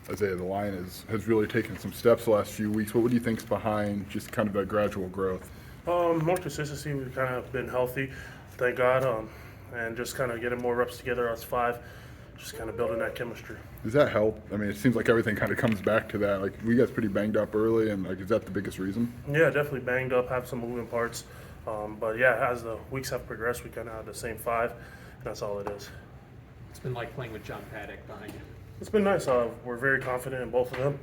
Isaiah, the line has really taken some steps the last few weeks. What do you think's behind just kind of that gradual growth? More consistency. We've kind of been healthy, thank God, and just kind of getting more reps together as five, just kind of building that chemistry. Does that help? I mean, it seems like everything kind of comes back to that. Like, we guys pretty banged up early, and like, is that the biggest reason? Yeah, definitely banged up, have some moving parts, but yeah, as the weeks have progressed, we kind of have the same five, and that's all it is. It's been like playing with John Paddock behind you. It's been nice. We're very confident in both of them.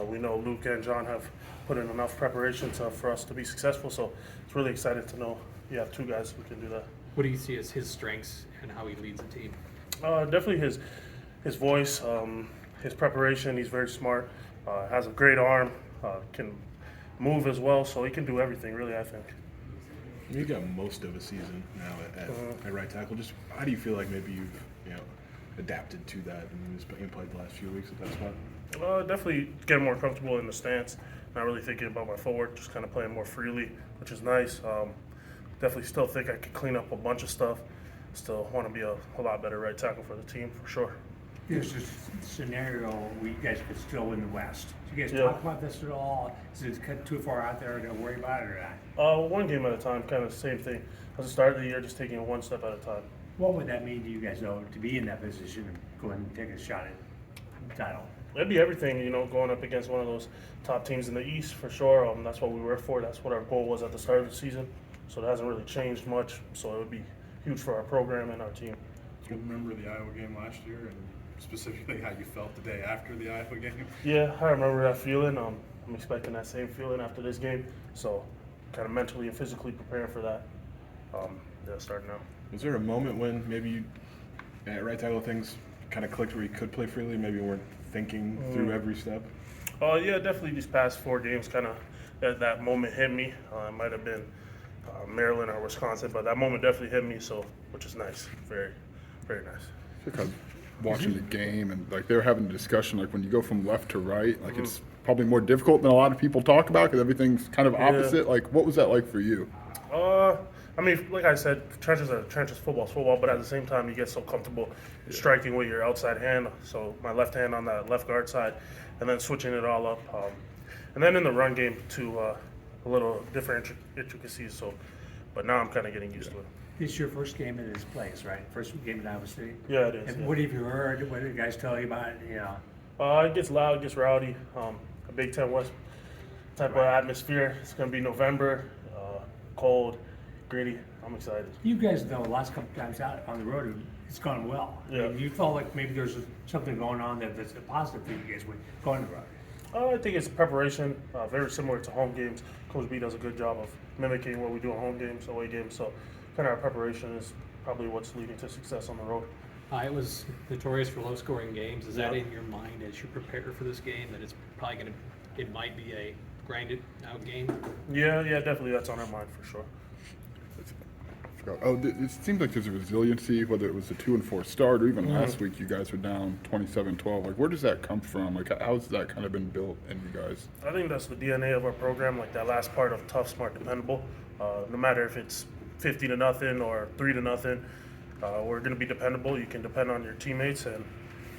We know Luke and John have put in enough preparations for us to be successful, so it's really exciting to know you have two guys who can do that. What do you see as his strengths and how he leads the team? Definitely his voice, his preparation. He's very smart. Has a great arm. Can move as well, so he can do everything. Really, I think. You got most of a season now at right tackle. Just how do you feel like maybe you've adapted to that and you played the last few weeks at that spot? Definitely getting more comfortable in the stance. Not really thinking about my footwork, just kind of playing more freely, which is nice. Definitely still think I could clean up a bunch of stuff. Still want to be a lot better right tackle for the team, for sure. There's this scenario where you guys could still win the West. Do you guys Yeah. talk about this at all? Is it cut too far out there to worry about it or not? One game at a time, kind of same thing. At the start of the year, just taking it one step at a time. What would that mean to you guys, though, to be in that position and go ahead and take a shot at the title? It'd be everything, going up against one of those top teams in the East for sure. That's what we worked for. That's what our goal was at the start of the season. So it hasn't really changed much. So it would be huge for our program and our team. Do you remember the Iowa game last year and specifically how you felt the day after the Iowa game? Yeah, I remember that feeling. I'm expecting that same feeling after this game. So kind of mentally and physically preparing for that. Starting now. Was there a moment when maybe you, at right tackle things kind of clicked where you could play freely? Maybe you weren't thinking through every step? Yeah, definitely these past 4 games kind of that moment hit me. It might have been Maryland or Wisconsin, but that moment definitely hit me, so which is nice. Very, very nice. Because watching the game and like they were having a discussion, like when you go from left to right, like it's probably more difficult than a lot of people talk about because everything's kind of opposite. Like, what was that like for you? I mean, like I said, trenches football's football, but at the same time, you get so comfortable striking with your outside hand. So my left hand on that left guard side, and then switching it all up. And then in the run game, to a little different intricacies. So, but now I'm kind of getting used to it. This is your first game in this place, right? First game in Iowa State? Yeah, it is. And Yeah. what have you heard? What did the guys tell you about it? It gets loud, it gets rowdy. A Big Ten West type of atmosphere. It's going to be November, cold, gritty. I'm excited. You guys know the last couple times out on the road, it's gone well. Yeah. I mean, you felt like maybe there's something going on that's a positive for you guys with going to the road. I think it's preparation, very similar to home games. Coach B does a good job of mimicking what we do in home games, away games. So, kind of our preparation is probably what's leading to success on the road. It was notorious for low-scoring games. Is that Yeah. in your mind as you prepare for this game that it's probably it might be a grinded-out game? Yeah, definitely that's on our mind for sure. It seems like there's a resiliency, whether it was the 2-4 start or even last week you guys were down 27-12. Like, where does that come from? Like, how's that kind of been built in you guys? I think that's the DNA of our program, like that last part of tough, smart, dependable. No matter if it's 50-0 or 3-0, we're going to be dependable. You can depend on your teammates, and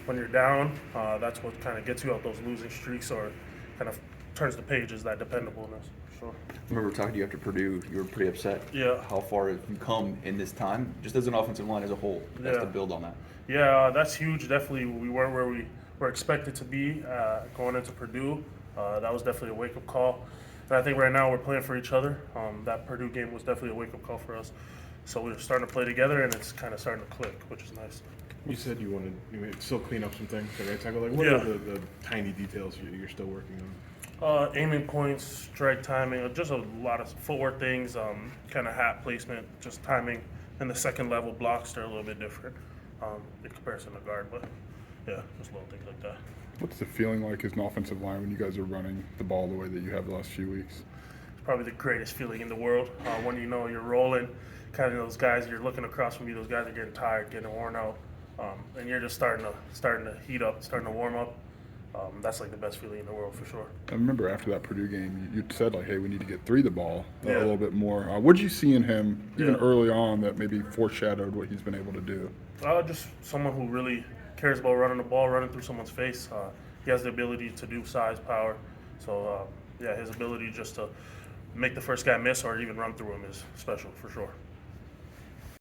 when you're down, that's what kind of gets you out those losing streaks or kind of turns the page is that dependableness. Sure. I remember talking to you after Purdue, you were pretty upset. Yeah. How far have you come in this time, just as an offensive line as a whole? That's Yeah. to build on that. Yeah, that's huge. Definitely, we weren't where we were expected to be going into Purdue. That was definitely a wake-up call. And I think right now we're playing for each other. That Purdue game was definitely a wake-up call for us. So we're starting to play together, and it's kind of starting to click, which is nice. You said you wanted to still clean up some things at right tackle. Like, what Yeah. are the tiny details you're still working on? Aiming points, strike timing, just a lot of footwork things, kind of hat placement, just timing. And the second level blocks, they're a little bit different in comparison to guard, but yeah, just little things like that. What's the feeling like as an offensive line when you guys are running the ball the way that you have the last few weeks? It's probably the greatest feeling in the world when you know you're rolling. Kind of those guys, you're looking across from you, those guys are getting tired, getting worn out, and you're just starting to heat up, starting to warm up. That's like the best feeling in the world for sure. I remember after that Purdue game, you said like, "Hey, we need to get the ball a Yeah. little bit more." What did you see in him, even Yeah. early on, that maybe foreshadowed what he's been able to do? Just someone who really cares about running the ball, running through someone's face. he has the ability to do size, power. So yeah, his ability just to make the first guy miss or even run through him is special for sure.